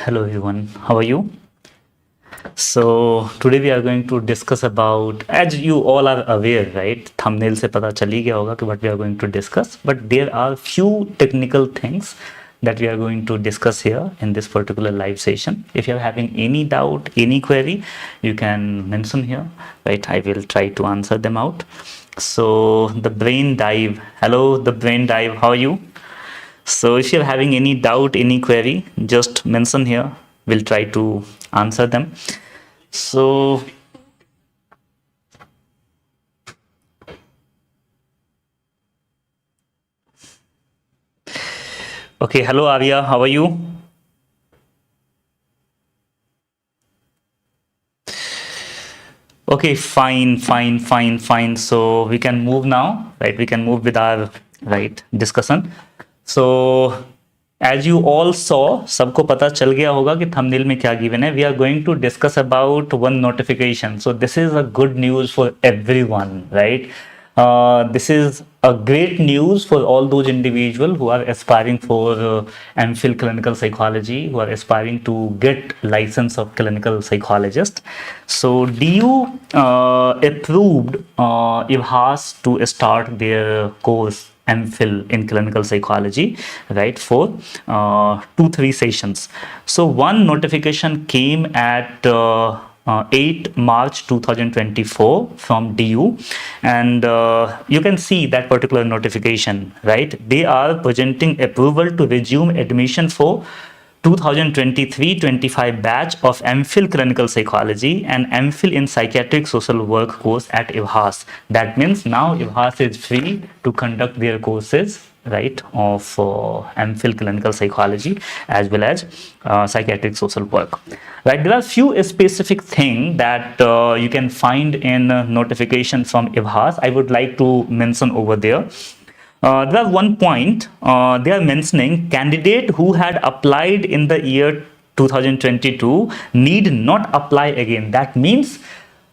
Hello everyone, how are you? So today we are going to discuss about, as you all are aware, right? Thumbnail से पता चल ही गया होगा कि what we are going to discuss, but there are few technical things that we are going to discuss here in this particular live session. If you are having any doubt, any query, you can mention here, right? I will try to answer them out. So the brain dive, hello, the brain dive, how are you? So if you're having any doubt, any query, just mention here. We'll try to answer them. So okay, hello Arya, how are you? Okay, fine. So we can move now, right? We can move with our discussion. So as you all saw, सबको पता चल गया होगा कि thumbnail में क्या given है. We are going to discuss about one notification. So this is a good news for everyone, right? This is a great news for all those individuals who are aspiring for M.Phil clinical psychology, who are aspiring to get license of clinical psychologist. So DU approved IHBAS to start their course M.Phil in clinical psychology, right, for 2-3 sessions. So one notification came at 8 March 2024 from DU, and you can see that particular notification, right? They are presenting approval to resume admission for 2023-25 batch of M.Phil clinical psychology and M.Phil in psychiatric social work course at IHBAS. That means now IHBAS is free to conduct their courses, right, of M.Phil clinical psychology as well as psychiatric social work. Right, there are few specific things that you can find in notification from IHBAS. I would like to mention over there. There is one point they are mentioning: candidate who had applied in the year 2022 need not apply again. That means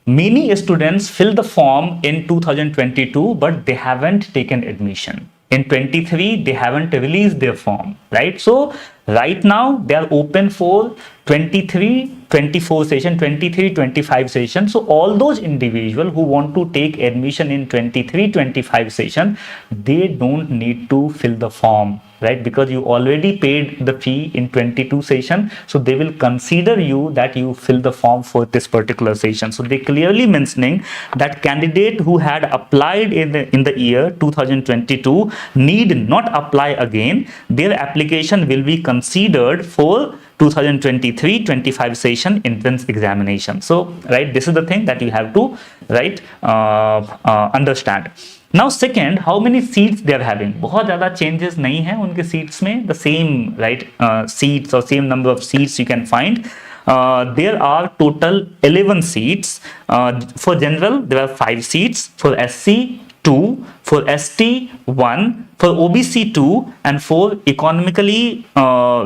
many students fill the form in 2022, but they haven't taken admission. In 23, they haven't released their form, right? So right now they are open for 23-24 session, 23-25 session. So all those individuals who want to take admission in 23-25 session, they don't need to fill the form, right? Because you already paid the fee in 22 session, so they will consider you that you fill the form for this particular session. So they clearly mentioning that candidate who had applied in the year 2022 need not apply again. Their application will be considered for 2023-25 session entrance examination. So right, this is the thing that you have to understand. Now second, how many seats they are having? बहुत ज़्यादा changes नहीं है उनके seats में. The same seats or same number of seats you can find. There are total 11 seats. For general, there are 5 seats. For SC, 2, for ST 1, for OBC 2, and for economically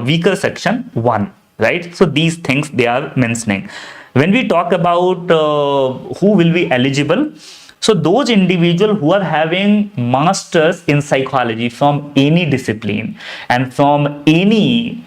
weaker section 1, right? So these things they are mentioning. When we talk about who will be eligible, so those individuals who are having masters in psychology from any discipline and from any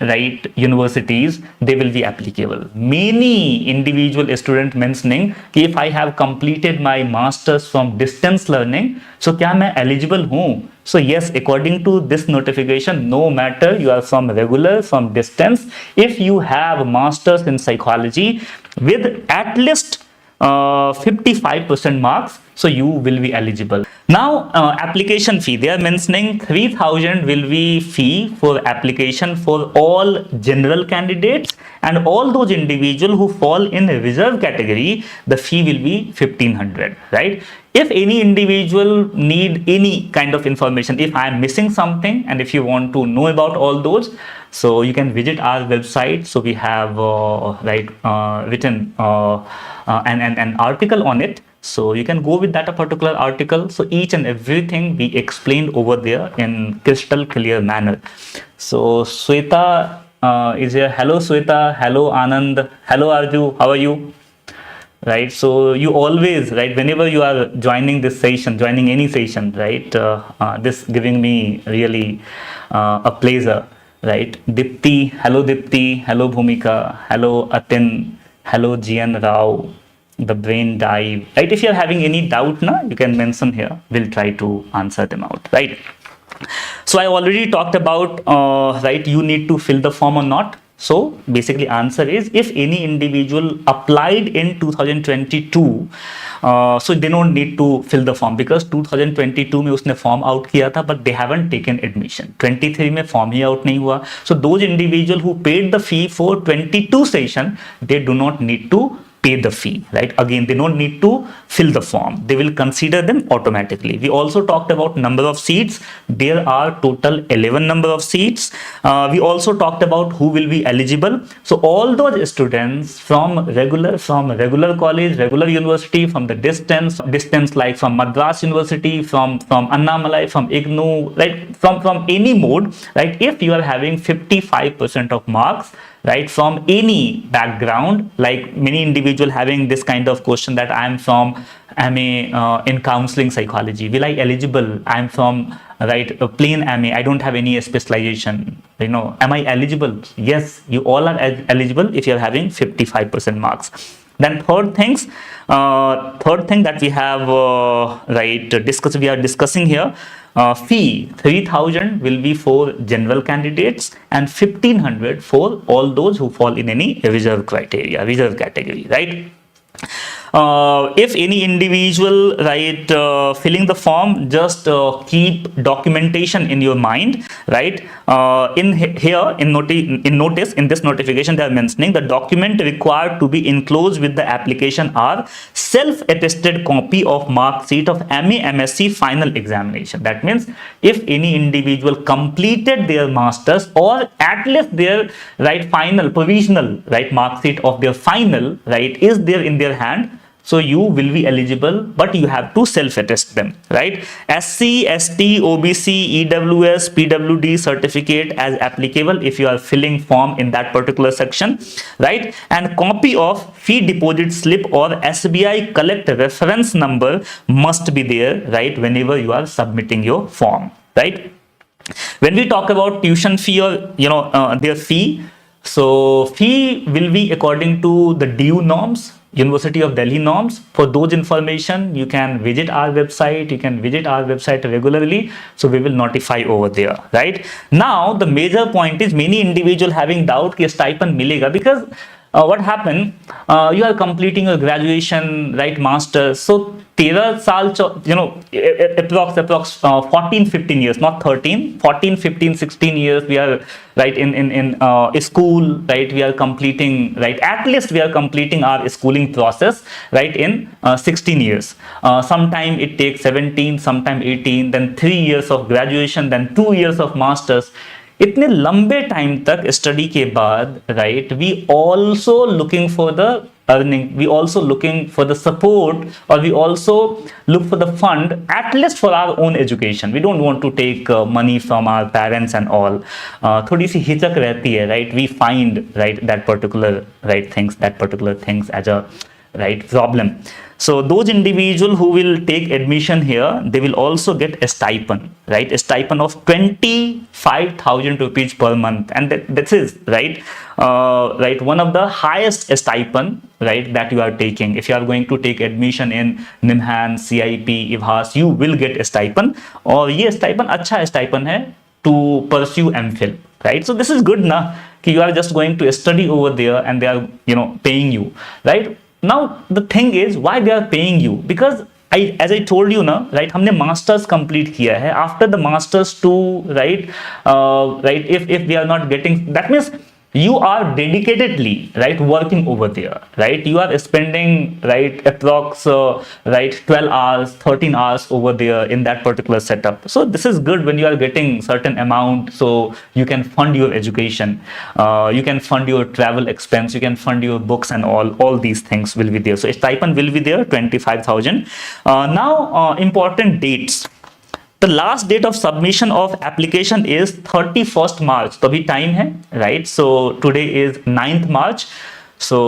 universities, they will be applicable. Many individual student mentioning कि if I have completed my masters from distance learning, so क्या मैं eligible हूँ? So yes, according to this notification, no matter you are from regular, from distance, if you have masters in psychology with at least 55% marks, so you will be eligible. Now application fee, they are mentioning 3,000 will be fee for application for all general candidates, and all those individuals who fall in reserve category, the fee will be 1,500, right? If any individual need any kind of information, if I am missing something and if you want to know about all those, so you can visit our website. So we have written an article on it. So you can go with that particular article. So each and everything we explained over there in crystal clear manner. So Sweta is here. Hello Sweta. Hello Anand. Hello Arju. How are you? Right, so you always, right, whenever you are joining this session, joining any session, right, this giving me really a pleasure, right? Dipti, hello Bhumika, hello Atin, hello GN Rao, the brain dive, right? If you're having any doubt, na, you can mention here. We'll try to answer them out, right? So I already talked about, right, you need to fill the form or not. So basically answer is, if any individual applied in 2022, so they don't need to fill the form because 2022 में उसने form out किया था, but they haven't taken admission. 23 में form ही out नहीं हुआ. So those individual who paid the fee for 22 session, they do not need to pay the fee, right? Again, they don't need to fill the form. They will consider them automatically. We also talked about number of seats. There are total 11 number of seats. We also talked about who will be eligible. So all those students from regular college, regular university, from the distance like from Madras University, from Annamalai, from IGNOU, right? From any mode, right? If you are having 55% of marks, right, from any background, like many individual having this kind of question that I am from MA in counseling psychology, will I eligible? I am from, right, a plain MA, I don't have any specialization, you know, am I eligible? Yes, you all are eligible if you are having 55% marks. Then third thing that we have we are discussing here, fee 3,000 will be for general candidates and 1,500 for all those who fall in any reserve category, right? If any individual, right, filling the form, just keep documentation in your mind, right? In this notification they are mentioning the document required to be enclosed with the application are self-attested copy of mark sheet of MA MSc final examination. That means if any individual completed their masters or at least their, right, final provisional, right, mark sheet of their final, right, is there in their hand, so you will be eligible, but you have to self-attest them, right? SC, ST, OBC, EWS, PWD certificate as applicable if you are filling form in that particular section, right? And copy of fee deposit slip or SBI collect reference number must be there, right, whenever you are submitting your form, right? When we talk about tuition fee or, you know, their fee, so fee will be according to the DU norms, University of Delhi norms. For those information, you can visit our website. You can visit our website regularly. So we will notify over there, right? Now, the major point is many individual having doubt कि stipend मिलेगा, because what happened, you are completing your graduation, right, master's, so 13 साल, you know, approx 14-15 years, not 13, 14-15-16 years we are, right, in school, right, we are completing, right, at least we are completing our schooling process, right, in 16 years. Sometime it takes 17, sometime 18, then 3 years of graduation, then 2 years of masters. इतने लंबे time तक study के बाद, right, we also looking for the earning, we also looking for the support, or we also look for the fund at least for our own education. We don't want to take money from our parents and all. थोड़ी सी हिचक रहती है, right? We find, right, that particular things as a, right, problem. So those individual who will take admission here, they will also get a stipend, right? A stipend of 25,000 rupees per month, and that is, right, right, one of the highest stipend, right, that you are taking. If you are going to take admission in NIMHANS, CIP, IHBAS, you will get a stipend. और ये stipend अच्छा stipend है to pursue MPhil, right? So this is good ना, कि you are just going to study over there and they are, you know, paying you, right? Now the thing is, why they are paying you? Because as I told you ना, right, हमने masters complete किया है. After the masters too, right, right, if we are not getting, that means you are dedicatedly, right, working over there, right? You are spending, right, approx right, 12 hours, 13 hours over there in that particular setup. So this is good when you are getting certain amount, so you can fund your education, you can fund your travel expense, you can fund your books, and all these things will be there. So stipend will be there, 25,000. Now important dates. The last date of submission of application is 31st March. तो अभी time है, right? So today is 9th March. So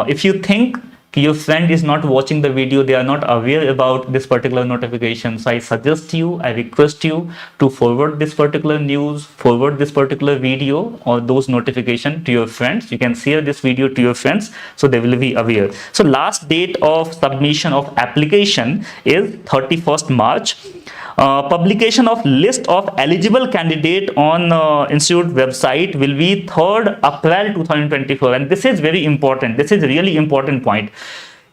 if you think कि your friend is not watching the video, they are not aware about this particular notification. So I suggest you, I request you to forward this particular news, forward this particular video or those notification to your friends. You can share this video to your friends so they will be aware. So last date of submission of application is 31st March. Publication of list of eligible candidate on institute website will be 3rd April 2024, and this is very important. This is really important point.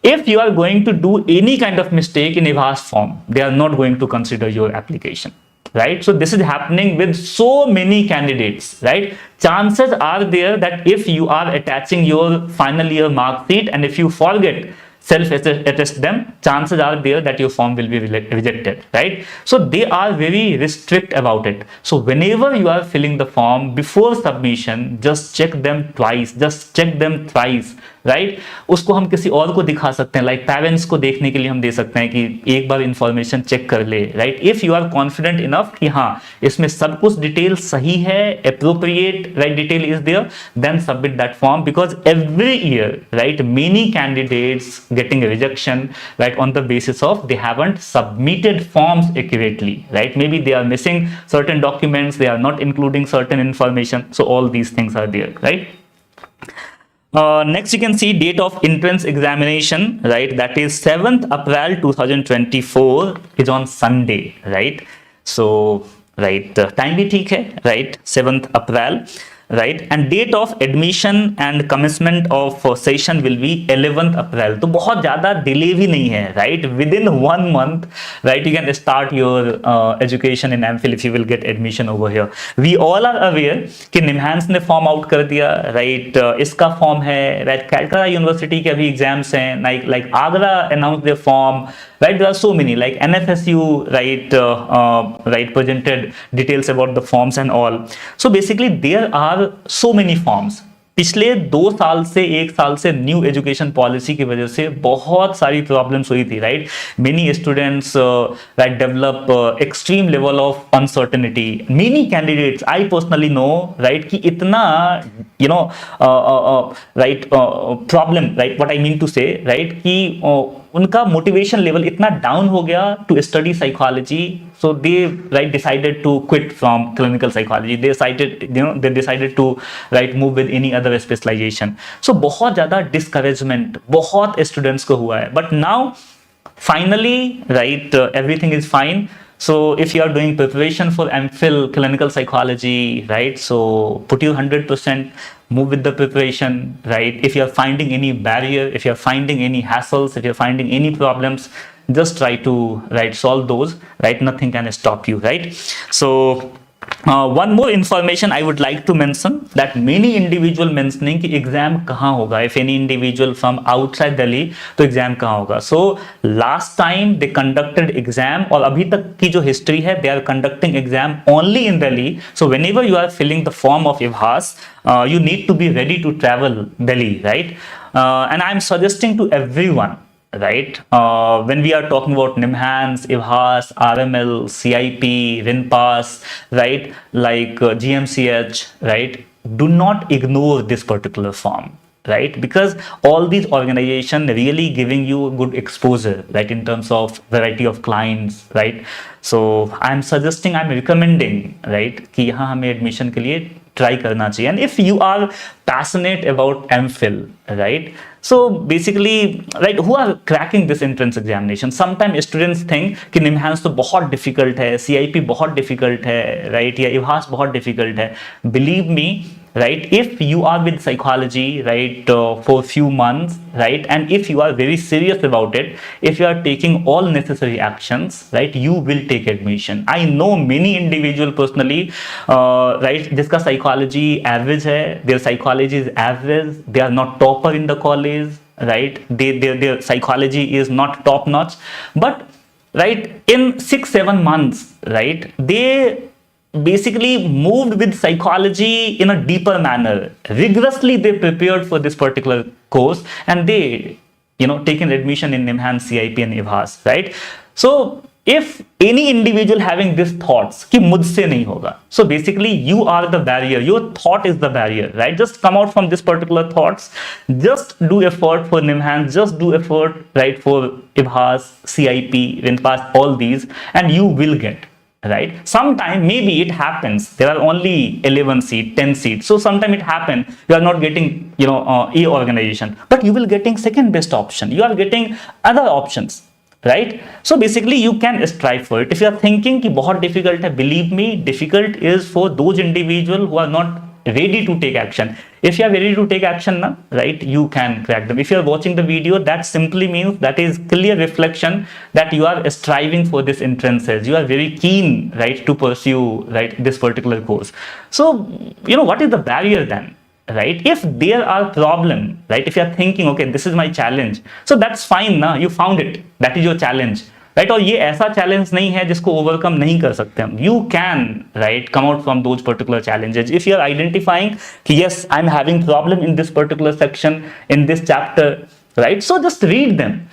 If you are going to do any kind of mistake in IHBAS form, they are not going to consider your application, right? So this is happening with so many candidates, right? Chances are there that if you are attaching your final year mark sheet and if you forget self-attest them, chances are there that your form will be rejected, right? So they are very strict about it. So whenever you are filling the form, before submission, just check them twice, just check them thrice, right उसको हम किसी और को दिखा सकते हैं, like parents को देखने के लिए हम दे सकते हैं कि एक बार इंफॉर्मेशन चेक कर ले, right? If you are confident enough कि हाँ इसमें सब कुछ डिटेल सही है, appropriate right detail is there, then submit that form, because every year right many candidates getting a rejection right on the basis of they haven't submitted forms accurately, right? Maybe they are missing certain documents, they are not including certain information, so all these things are there, right? Next you can see date of entrance examination, right? That is 7th April 2024 is on Sunday, right? So right time bhi theek hai, right? 7th April, right? And date of admission and commencement of session will be 11th April. तो बहुत ज़्यादा delay भी नहीं है, right? Within 1 month, right, you can start your education in MPhil if you will get admission over here. We all are aware कि निम्हांस ने form out कर दिया, right? इसका फॉर्म है, right? कैलकाटा यूनिवर्सिटी के अभी एग्जाम्स हैं, like Agra announced their form, right? There are so many, like NFSU, right, presented details about the forms and all. So basically there are so many forms. पिछले 2 साल से 1 साल से न्यू एजुकेशन पॉलिसी की वजह से बहुत सारी प्रॉब्लम्स हुई थी, right? Many students right develop extreme level of uncertainty. Many candidates I personally know, right, कि इतना you know right problem, right, what I mean to say, right, कि उनका मोटिवेशन लेवल इतना डाउन हो गया to study psychology, so they right decided to quit from clinical psychology. They decided to right move with any other specialization. So बहुत ज़्यादा discouragement बहुत students को हुआ है, but now finally right everything is fine. So if you are doing preparation for MPhil clinical psychology, right, so put your 100%, move with the preparation, right? If you are finding any barrier, if you are finding any hassles, if you are finding any problems, just try to right solve those, right? Nothing can stop you, right? So one more information I would like to mention, that many individual mentioning कि exam कहाँ होगा, if any individual from outside Delhi, तो exam कहाँ होगा. So last time they conducted exam, और अभी तक की जो history है, they are conducting exam only in Delhi. So whenever you are filling the form of IHBAS, you need to be ready to travel Delhi, right? And I am suggesting to everyone, right, when we are talking about NIMHANS, IHBAS, RML, CIP, RINPAS, right, like GMCH, right, do not ignore this particular form, right? Because all these organizations really giving you good exposure, right, in terms of variety of clients, right? So I'm suggesting, I'm recommending, right, कि यहाँ हमें admission के लिए try करना चाहिए. And if you are passionate about MPhil, right, so basically, right, who are cracking this entrance examination? Sometimes students think कि निम्हांस तो बहुत difficult है, CIP बहुत difficult है, right, या IHBAS बहुत difficult है. Believe me, right, if you are with psychology, right, for a few months, right, and if you are very serious about it, if you are taking all necessary actions, right, you will take admission. I know many individual personally, right, जिसका psychology average है, their psychology is average, they are not topper in the college, right, their psychology is not top notch, but right in 6-7 months, right, they basically moved with psychology in a deeper manner. Rigorously they prepared for this particular course, and they, you know, taken admission in NIMHANS, CIP and IHBAS, right? So if any individual having these thoughts कि मुझसे नहीं होगा, so basically you are the barrier, your thought is the barrier, right? Just come out from this particular thoughts, just do effort for NIMHANS, just do effort, right, for IHBAS, CIP, WinPass, all these, and you will get, right? Sometime maybe it happens there are only 11 seats, 10 seats, so sometime it happen you are not getting, you know, A organization, but you will getting second best option, you are getting other options, right? So basically you can strive for it. If you are thinking कि बहुत difficult है, believe me, difficult is for those individuals who are not ready to take action. If you are ready to take action now, right, you can crack them. If you are watching the video, that simply means that is clear reflection that you are striving for this entrances, you are very keen, right, to pursue, right, this particular course. So you know what is the barrier then, right? If there are problem, right, if you are thinking okay this is my challenge, so that's fine ना, you found it, that is your challenge, right? और ये ऐसा challenge नहीं है जिसको overcome नहीं कर सकते हम, you can, right, come out from those particular challenges. If you are identifying कि yes I'm having problem in this particular section, in this chapter, right, so just read them,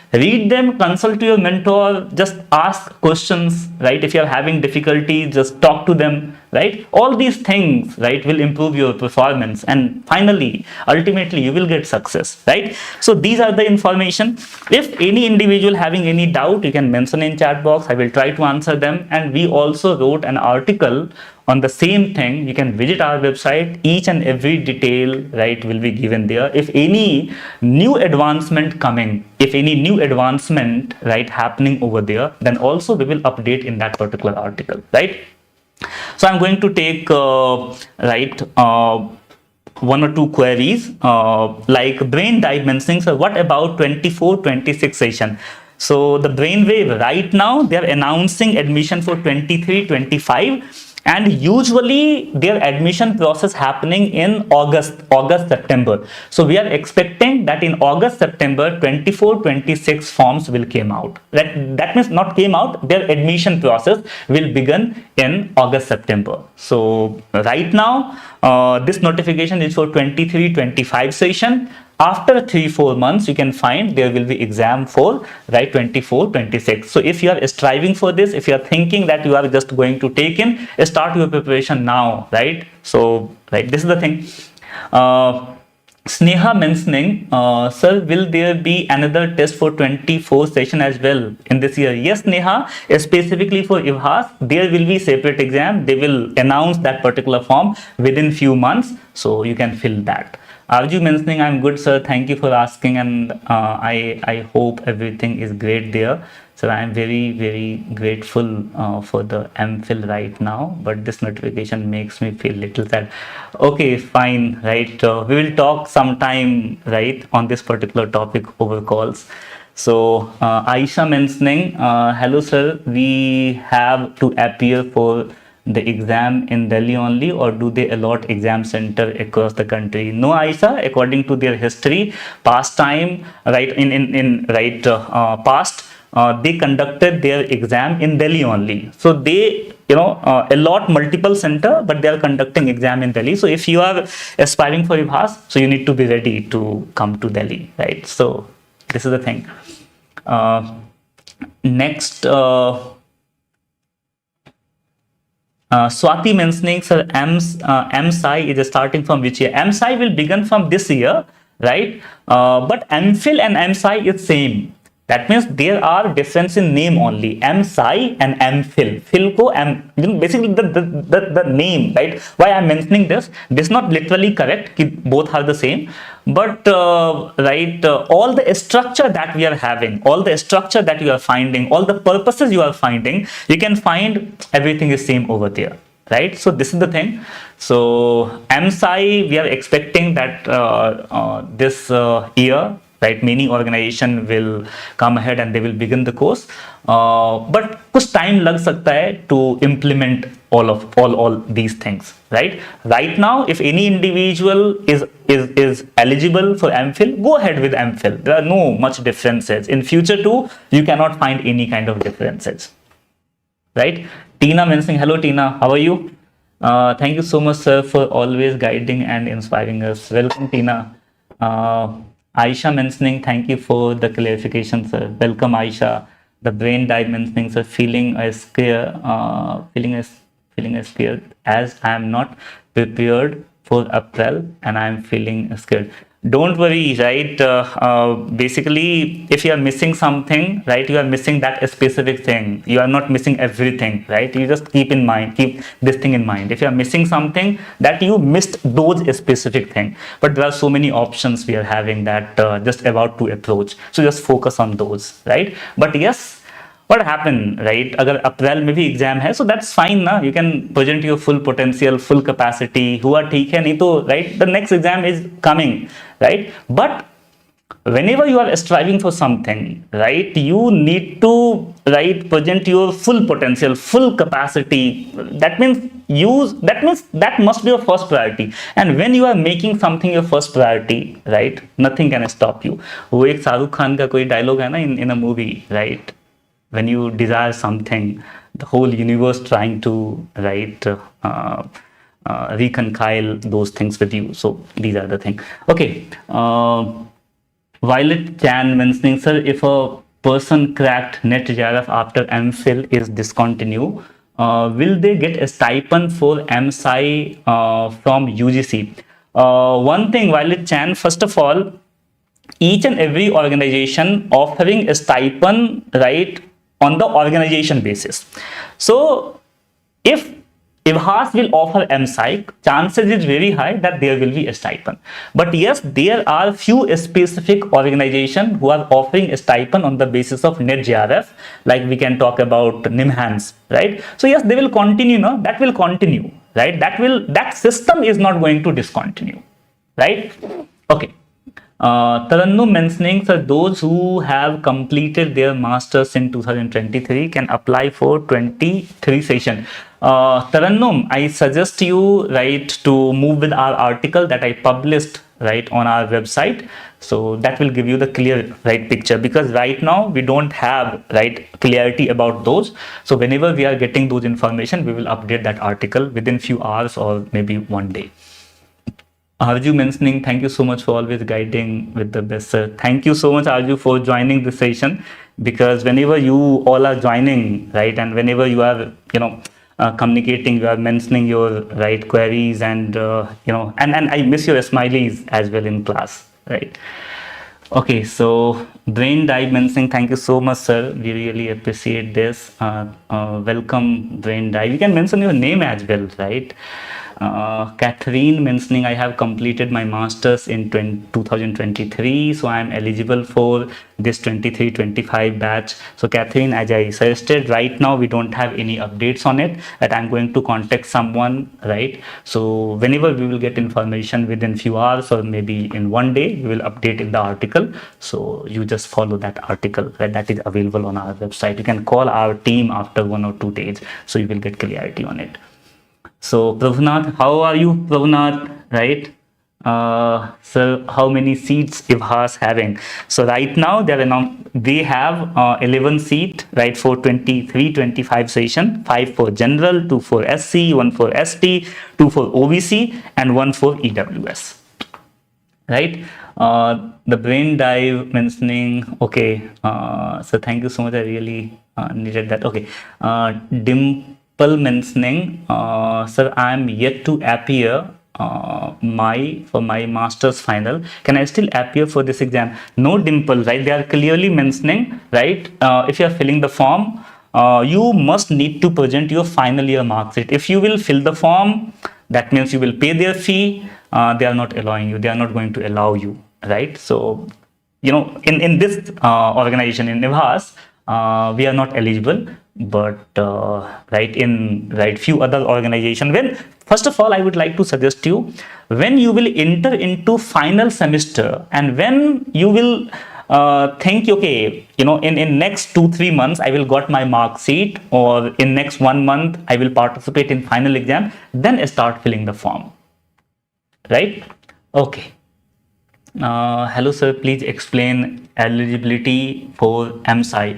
consult to your mentor, just ask questions, right? If you are having difficulty, just talk to them, right? All these things, right, will improve your performance, and finally ultimately you will get success, right? So these are the information. If any individual having any doubt, you can mention in chat box, I will try to answer them. And we also wrote an article on the same thing, you can visit our website, each and every detail, right, will be given there. If any new advancement coming, if any new advancement, right, happening over there, then also we will update in that particular article, right? So I'm going to take one or two queries, like brain dimensioning. So what about 24-26 session? So the brainwave right now they are announcing admission for 23-25, and usually their admission process happening in August September. So we are expecting that in August September 24-26 forms will came out. That means not came out, their admission process will begin in August September. So right now this notification is for 23-25 session. After 3-4 months you can find there will be exam for, right, 24-26. So if you are striving for this, if you are thinking that you are just going to take in, start your preparation now, right? So right, this is the thing. Sneha mentioning, sir, will there be another test for 24 session as well in this year? Yes, Sneha, specifically for IHBAS, there will be separate exam. They will announce that particular form within few months, so you can fill that. Arju mentioning, I'm good, sir. Thank you for asking, and I hope everything is great there. So I am very grateful for the MPhil right now, but this notification makes me feel little sad. Okay, fine, right? We will talk sometime, right, on this particular topic over calls. So Aisha mentioning, hello sir, we have to appear for the exam in Delhi only, or do they allot exam center across the country? No, Aisha, according to their history, past time, right, past, they conducted their exam in Delhi only. So they, you know, allot multiple center, but they are conducting exam in Delhi. So if you are aspiring for IHBAS, so you need to be ready to come to Delhi, right? So this is the thing. Next, Swati mentioning, sir, M.Psy is starting from which year? M.Psy will begin from this year, right? But MPhil and M.Psy is same. That means there are difference in name only, M.Psy and MPhil. Phil ko basically the name, right? Why I'm mentioning this? This is not literally correct, both are the same, but right, all the structure that we are having, all the structure that you are finding, all the purposes you are finding, you can find everything is same over there, right? So this is the thing. So M.Psy, we are expecting that this year, right, many organization will come ahead and they will begin the course, but कुछ time लग सकता है to implement all these things, right? Right now, if any individual is eligible for MPhil, go ahead with MPhil. There are no much differences. In future too, you cannot find any kind of differences, right? Tina mentioning, hello Tina, how are you? Thank you so much, sir, for always guiding and inspiring us. Welcome, Tina. Aisha mentioning, thank you for the clarification, sir. Welcome, Aisha. The brain dimensions are feeling a scare, feeling a scared as I am not prepared for April and I am feeling scared. Don't worry, right? Basically, if you are missing something, right, you are missing that specific thing. You are not missing everything, right? You just keep this thing in mind. If you are missing something, that you missed those specific thing. But there are so many options we are having that just about to approach. So just focus on those, right? But yes, what happened, right? अगर अप्रैल में भी exam है, so that's fine ना, you can present your full potential, full capacity, हुआ ठीक है, नहीं तो right, the next exam is coming, right? But whenever you are striving for something, right, you need to, right, present your full potential, full capacity. That means that must be your first priority. And when you are making something your first priority, right, nothing can stop you. वो एक शाहरुख खान का कोई dialogue है ना in a movie, right? When you desire something, the whole universe trying to, right, reconcile those things with you. So these are the things. Okay. Violet Chan mentioning, sir, if a person cracked net JRF after MPhil is discontinued, will they get a stipend for M.Psy from UGC? One thing, Violet Chan, first of all, each and every organization offering a stipend, right, on the organization basis. So if IHBAS will offer M.Psy, chances is very high that there will be a stipend. But yes, there are few specific organizations who are offering a stipend on the basis of net JRF, like we can talk about NIMHANS, right? So yes, they will continue, no? That will continue, right? That system is not going to discontinue, right? Okay. Tarannum mentioning, so those who have completed their masters in 2023 can apply for 23 session. Tarannum, I suggest you, right, to move with our article that I published, right, on our website. So that will give you the clear, right, picture, because right now we don't have, right, clarity about those. So whenever we are getting those information, we will update that article within few hours or maybe one day. Arju mentioning, thank you so much for always guiding with the best, sir. Thank you so much, Arju, for joining this session, because whenever you all are joining, right, and whenever you are, communicating, you are mentioning your, right, queries, and and I miss your smileys as well in class, right? Okay, so Brain Dive mentioning, thank you so much, sir. We really appreciate this. Welcome, Brain Dive. You can mention your name as well, right? Catherine mentioning, I have completed my masters in 2023, so I am eligible for this 23-25 batch. So Catherine, as I suggested, right now we don't have any updates on it, that I'm going to contact someone, right? So whenever we will get information within few hours or maybe in one day, we will update in the article. So you just follow that article, right? That is available on our website. You can call our team after 1 or 2 days, so you will get clarity on it. So Prabhunath, how are you, Prabhunath? Right? So how many seats IHBAS having? So right now they have 11 seats, right, for 23-25 session, 5 for general, 2 for SC, 1 for ST, 2 for OBC, and 1 for EWS. Right? The Brain Dive mentioning, okay, so thank you so much, I really needed that. Okay, Dimple mentioning, sir, I am yet to appear for my master's final. Can I still appear for this exam? No, Dimple, right? They are clearly mentioning, right? If you are filling the form, you must need to present your final year mark sheet. If you will fill the form, that means you will pay their fee. They are not allowing you. They are not going to allow you, right? So, in this organization, in IHBAS, we are not eligible. But few other organizations, first of all, I would like to suggest you, when you will enter into final semester and when you will think, okay, in next 2-3 months I will got my mark sheet, or in next 1 month I will participate in final exam, then start filling the form, right? Okay. Hello sir, please explain eligibility for M.Psy.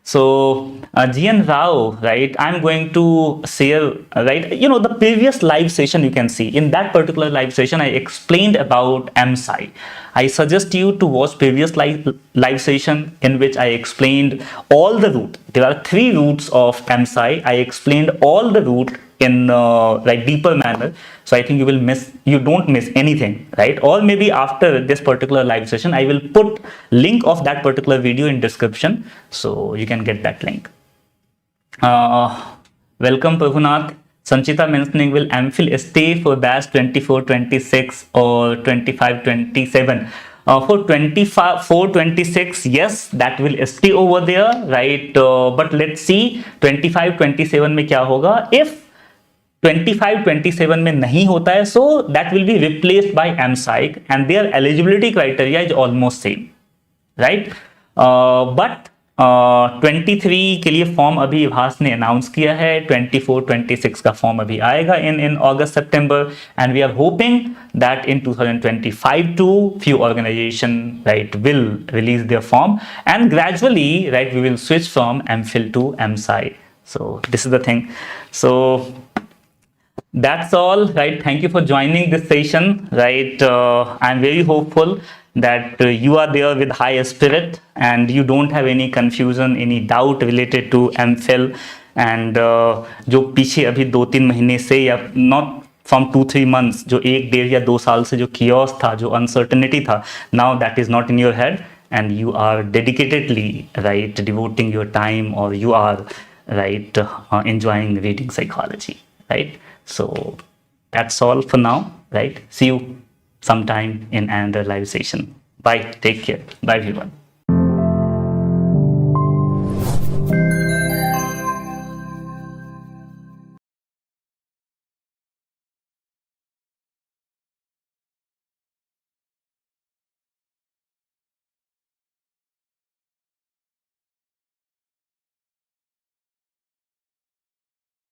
So GN Rao, right, I'm going to share, right, the previous live session you can see. In that particular live session, I explained about M.Psy. I suggest you to watch previous live session in which I explained all the route. There are 3 routes of M.Psy. I explained all the route in like deeper manner, so I think you don't miss anything, right? Or maybe after this particular live session I will put link of that particular video in description, so you can get that link. Welcome Prabhunath. Sanchita mentioning, will MPhil stay for batch 24-26 or 25-27? For 24-26, yes, that will stay over there, right? But let's see 25-27 में क्या होगा. If 25-27 में नहीं होता है, so that will be replaced by M.Psy and their eligibility criteria is almost same, right? But 23 के लिए form अभी IHBAS ने अनाउंस किया है, 24-26 का फॉर्म अभी आएगा in August September, and we are hoping that in 2025 too few organization, right, will release their form, and gradually, right, we will switch from MPhil to M.Psy. So this is the thing. So that's all, right? Thank you for joining this session, right? I'm very hopeful that you are there with high spirit and you don't have any confusion, any doubt related to MPhil. And जो पीछे अभी 2-3 महीने से या not from 2-3 months, जो 1-1.5 या 2 साल से जो chaos था, जो uncertainty था, now that is not in your head and you are dedicatedly, right, devoting your time, or you are, right, enjoying reading psychology, right? So that's all for now, right? See you sometime in another live session. Bye. Take care. Bye everyone.